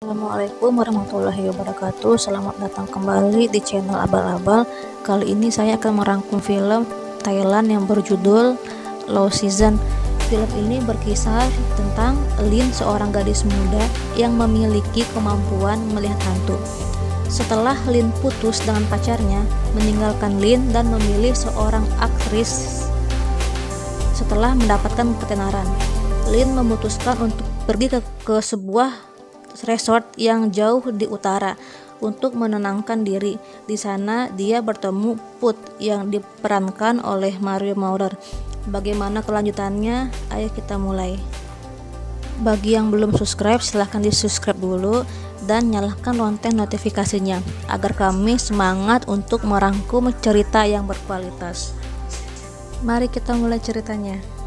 Assalamualaikum warahmatullahi wabarakatuh. Selamat datang kembali di channel Abal-Abal. Kali ini saya akan merangkum film Thailand yang berjudul Low Season. Film ini berkisah tentang Lin, seorang gadis muda yang memiliki kemampuan melihat hantu. Setelah Lin putus dengan pacarnya, meninggalkan Lin dan memilih seorang aktris. Setelah mendapatkan ketenaran, Lin memutuskan untuk pergi ke sebuah resort yang jauh di utara untuk menenangkan diri. Di sana dia bertemu Put yang diperankan oleh Mario Maurer. Bagaimana kelanjutannya? Ayo kita mulai. Bagi yang belum subscribe, silahkan di subscribe dulu dan nyalakan lonceng notifikasinya agar kami semangat untuk merangkum cerita yang berkualitas. Mari kita mulai ceritanya.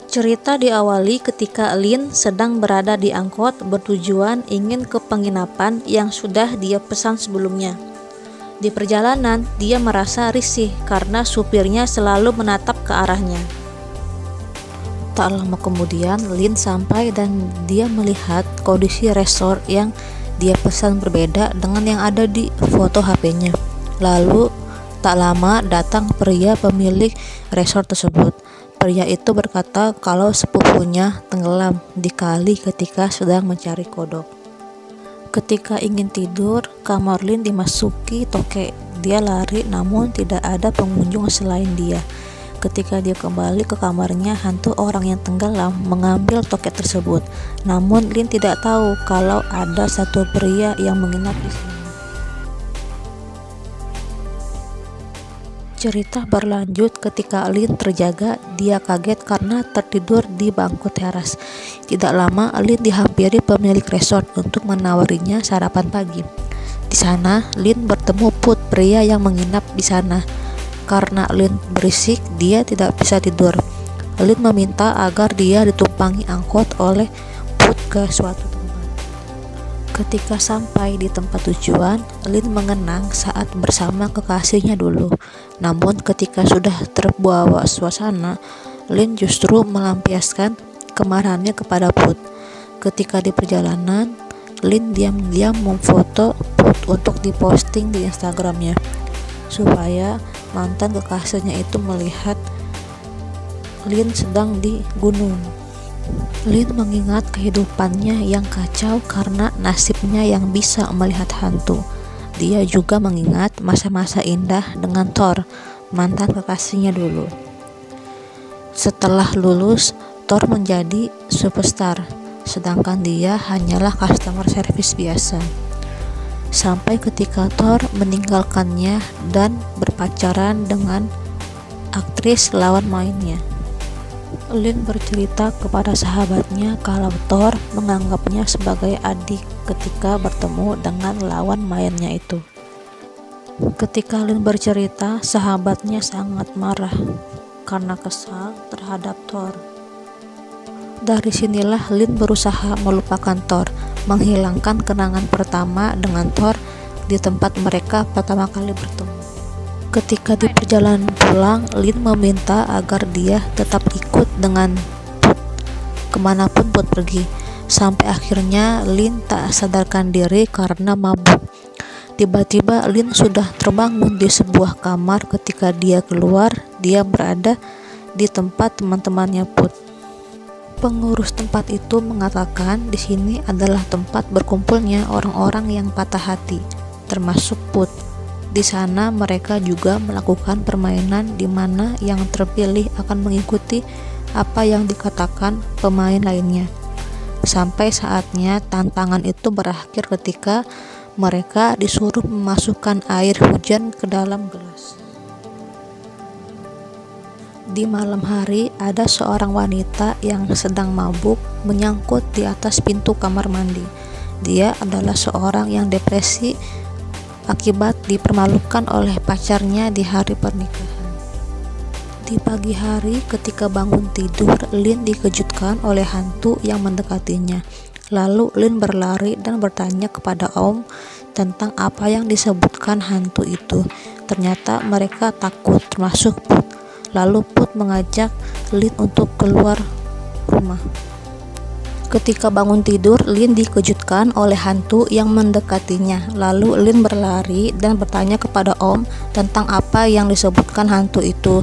Cerita diawali ketika Lin sedang berada di angkot bertujuan ingin ke penginapan yang sudah dia pesan sebelumnya. Di perjalanan, dia merasa risih karena supirnya selalu menatap ke arahnya. Tak lama kemudian, Lin sampai dan dia melihat kondisi resort yang dia pesan berbeda dengan yang ada di foto HP-nya. Lalu, tak lama datang pria pemilik resort tersebut. Pria itu berkata kalau sepupunya tenggelam di kali ketika sedang mencari kodok. Ketika ingin tidur, kamar Lin dimasuki tokek. Dia lari namun tidak ada pengunjung selain dia. Ketika dia kembali ke kamarnya, hantu orang yang tenggelam mengambil toket tersebut. Namun Lin tidak tahu kalau ada satu pria yang menginap di sana. Cerita berlanjut ketika Lin terjaga, dia kaget karena tertidur di bangku teras. Tidak lama, Lin dihampiri pemilik resort untuk menawarinya sarapan pagi. Di sana, Lin bertemu Put, pria yang menginap di sana. Karena Lin berisik, dia tidak bisa tidur. Lin meminta agar dia ditumpangi angkot oleh Put ke suatu tempat. Ketika sampai di tempat tujuan, Lin mengenang saat bersama kekasihnya dulu. Namun ketika sudah terbawa suasana, Lin justru melampiaskan kemarahannya kepada Put. Ketika di perjalanan, Lin diam-diam memfoto Put untuk diposting di Instagramnya, supaya mantan kekasihnya itu melihat Lin sedang di gunung. Lin mengingat kehidupannya yang kacau karena nasibnya yang bisa melihat hantu. Dia juga mengingat masa-masa indah dengan Thor, mantan kekasihnya dulu. Setelah lulus, Thor menjadi superstar, sedangkan dia hanyalah customer service biasa. Sampai ketika Thor meninggalkannya dan berpacaran dengan aktris lawan mainnya. Lin bercerita kepada sahabatnya kalau Thor menganggapnya sebagai adik ketika bertemu dengan lawan mainnya itu. Ketika Lin bercerita, sahabatnya sangat marah karena kesal terhadap Thor. Dari sinilah Lin berusaha melupakan Thor, menghilangkan kenangan pertama dengan Thor di tempat mereka pertama kali bertemu. Ketika di perjalanan pulang, Lin meminta agar dia tetap ikut dengan Put kemanapun Put pergi. Sampai akhirnya Lin tak sadarkan diri karena mabuk. Tiba-tiba Lin sudah terbangun di sebuah kamar. Ketika dia keluar, dia berada di tempat teman-temannya Put. Pengurus tempat itu mengatakan di sini adalah tempat berkumpulnya orang-orang yang patah hati, termasuk Put. Di sana mereka juga melakukan permainan di mana yang terpilih akan mengikuti apa yang dikatakan pemain lainnya. Sampai saatnya tantangan itu berakhir ketika mereka disuruh memasukkan air hujan ke dalam gelas. Di malam hari, ada seorang wanita yang sedang mabuk menyangkut di atas pintu kamar mandi. Dia adalah seorang yang depresi akibat dipermalukan oleh pacarnya di hari pernikahan. Di pagi hari ketika bangun tidur, Lin dikejutkan oleh hantu yang mendekatinya. Lalu Lin berlari dan bertanya kepada Om tentang apa yang disebutkan hantu itu. Ternyata mereka takut, termasuk Put. Lalu Put mengajak Lin untuk keluar rumah. Ketika bangun tidur, Lin dikejutkan oleh hantu yang mendekatinya. Lalu Lin berlari dan bertanya kepada Om tentang apa yang disebutkan hantu itu.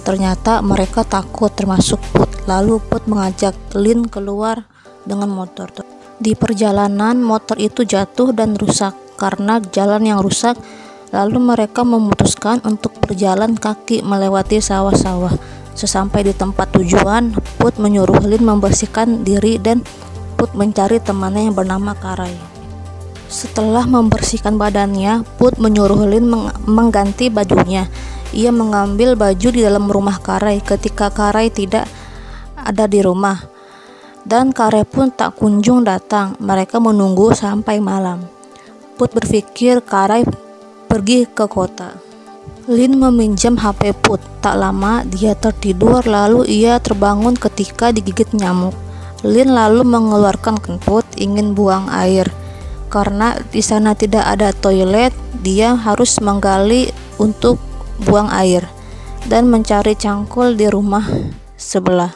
Ternyata mereka takut, termasuk Put. Lalu Put mengajak Lin keluar dengan motor. Di perjalanan, motor itu jatuh dan rusak. Karena jalan yang rusak, lalu mereka memutuskan untuk berjalan kaki melewati sawah-sawah. Sesampai di tempat tujuan, Put menyuruh Lin membersihkan diri dan Put mencari temannya yang bernama Karai. Setelah membersihkan badannya, Put menyuruh Lin mengganti bajunya. Ia mengambil baju di dalam rumah Karai ketika Karai tidak ada di rumah. Dan Karai pun tak kunjung datang. Mereka menunggu sampai malam. Put berpikir Karai pergi ke kota. Lin meminjam HP Put. Tak lama dia tertidur, lalu ia terbangun ketika digigit nyamuk. Lin lalu mengeluarkan kentut ingin buang air. Karena di sana tidak ada toilet, dia harus menggali untuk buang air dan mencari cangkul di rumah sebelah.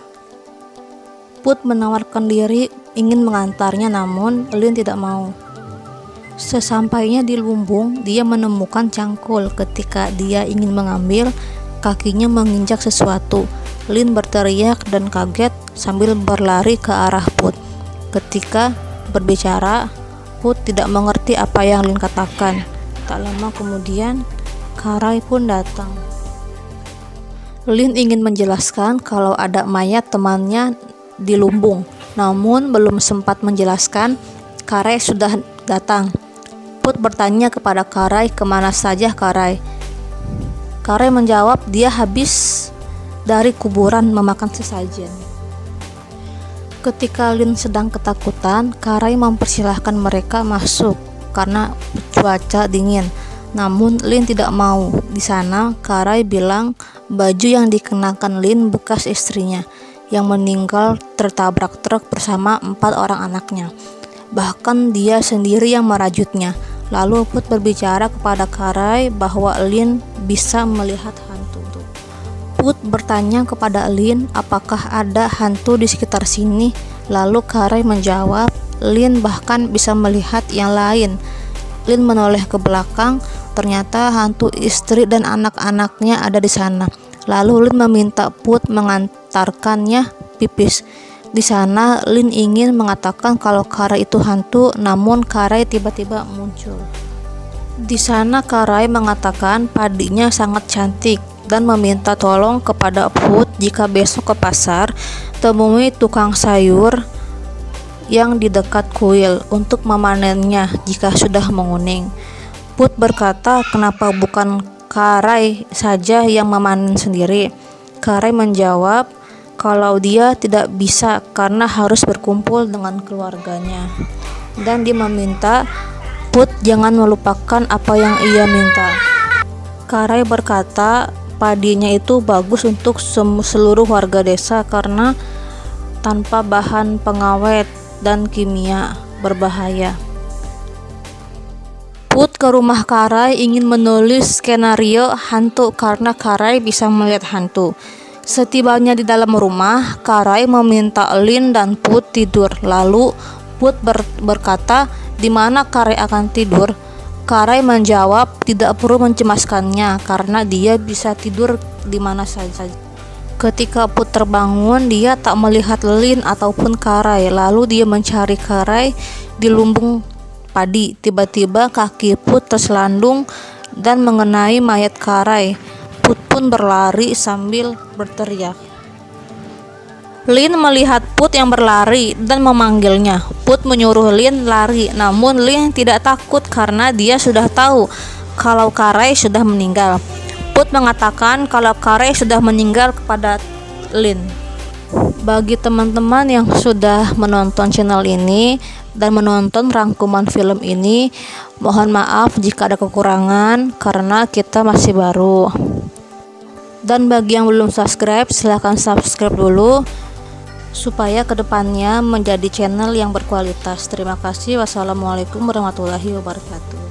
Put menawarkan diri ingin mengantarnya, namun Lin tidak mau. Sesampainya di lumbung, dia menemukan cangkul. Ketika dia ingin mengambil, kakinya menginjak sesuatu. Lin berteriak dan kaget sambil berlari ke arah Put. Ketika berbicara, Put tidak mengerti apa yang Lin katakan. Tak lama kemudian, Karai pun datang. Lin ingin menjelaskan kalau ada mayat temannya di lumbung, namun belum sempat menjelaskan, Karai sudah datang. Put bertanya kepada Karai, kemana saja Karai? Karai menjawab dia habis dari kuburan memakan sesajen. Ketika Lin sedang ketakutan, Karai mempersilahkan mereka masuk karena cuaca dingin. Namun Lin tidak mau. Di sana Karai bilang baju yang dikenakan Lin bekas istrinya yang meninggal tertabrak truk bersama 4 orang anaknya. Bahkan dia sendiri yang merajutnya. Lalu Put berbicara kepada Karai bahwa Lin bisa melihat hantu. Put bertanya kepada Lin apakah ada hantu di sekitar sini. Lalu Karai menjawab Lin bahkan bisa melihat yang lain. Lin menoleh ke belakang, ternyata hantu istri dan anak-anaknya ada di sana. Lalu Lin meminta Put mengantarkannya pipis. Di sana Lin ingin mengatakan kalau Karai itu hantu, namun Karai tiba-tiba muncul. Di sana Karai mengatakan padinya sangat cantik dan meminta tolong kepada Put jika besok ke pasar temui tukang sayur yang di dekat kuil untuk memanennya jika sudah menguning. Put berkata kenapa bukan Karai saja yang memanen sendiri. Karai menjawab kalau dia tidak bisa karena harus berkumpul dengan keluarganya. Dan dia meminta Put jangan melupakan apa yang ia minta. Karai berkata padinya itu bagus untuk seluruh warga desa karena tanpa bahan pengawet dan kimia berbahaya. Put ke rumah Karai ingin menulis skenario hantu karena Karai bisa melihat hantu. Setibanya di dalam rumah, Karai meminta Lin dan Put tidur. Lalu Put berkata, di mana Karai akan tidur? Karai menjawab tidak perlu mencemaskannya karena dia bisa tidur di mana saja. Ketika Put terbangun, dia tak melihat Lin ataupun Karai. Lalu dia mencari Karai di lumbung padi. Tiba-tiba kaki Put terselandung dan mengenai mayat Karai. Put pun berlari sambil berteriak. Lin melihat Put yang berlari dan memanggilnya. Put menyuruh Lin lari, namun Lin tidak takut karena dia sudah tahu kalau Karai sudah meninggal. Put mengatakan kalau Karai sudah meninggal kepada Lin. Bagi teman-teman yang sudah menonton channel ini dan menonton rangkuman film ini, mohon maaf jika ada kekurangan karena kita masih baru. Dan bagi yang belum subscribe, silahkan subscribe dulu supaya kedepannya menjadi channel yang berkualitas. Terima kasih. Wassalamualaikum warahmatullahi wabarakatuh.